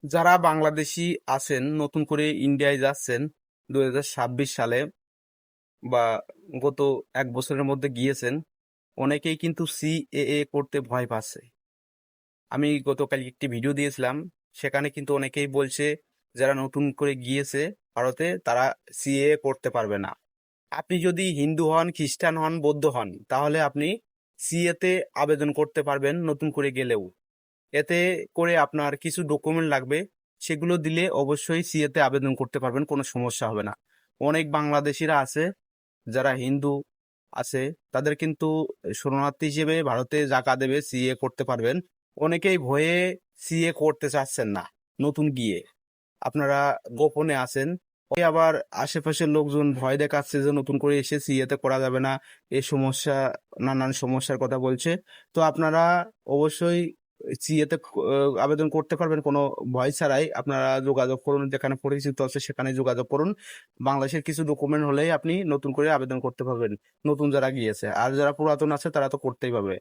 যারা বাংলাদেশি আছেন নতুন করে ইন্ডিয়ায় যাচ্ছেন 2026 সালে বা গত 1 বছরের মধ্যে গিয়েছেন, অনেকেই কিন্তু সিএএ করতে ভয় পাচ্ছে। আমি গতকাল একটি ভিডিও দিয়েছিলাম, সেখানে কিন্তু অনেকেই বলছে যারা নতুন করে গিয়েছে ভারতে তারা সিএএ করতে পারবে না। আপনি যদি হিন্দু হন, খ্রিস্টান হন, বৌদ্ধ হন, তাহলে আপনি সিএতে আবেদন করতে পারবেন নতুন করে গেলেও। এতে করে আপনার কিছু ডকুমেন্ট লাগবে, সেগুলো দিলে অবশ্যই সিএতে আবেদন করতে পারবেন, কোনো সমস্যা হবে না। অনেক বাংলাদেশিরা আছে যারা হিন্দু আছে, তাদের কিন্তু শরণার্থী হিসেবে ভারতে জায়গা দেবে, সিএ করতে পারবেন। অনেকেই ভয়ে সিএ করতে চাচ্ছেন না নতুন গিয়ে। আপনারা গোপনে আছেন। ওই আবার আশেপাশের লোকজন ভয় দেখাচ্ছে যে নতুন করে এসে সিএতে করা যাবে না, এই সমস্যা, নানান সমস্যার কথা বলছে। তো আপনারা অবশ্যই সিএতে আবেদন করতে পারবেন কোনো ভয় ছাড়াই। আপনারা যোগাযোগ করুন, যেখানে পরিচিত আছে সেখানে যোগাযোগ করুন। বাংলাদেশের কিছু ডকুমেন্ট হলেই আপনি নতুন করে আবেদন করতে পারবেন, নতুন যারা গিয়েছে। আর যারা পুরাতন আছে তারা তো করতেই পারবে।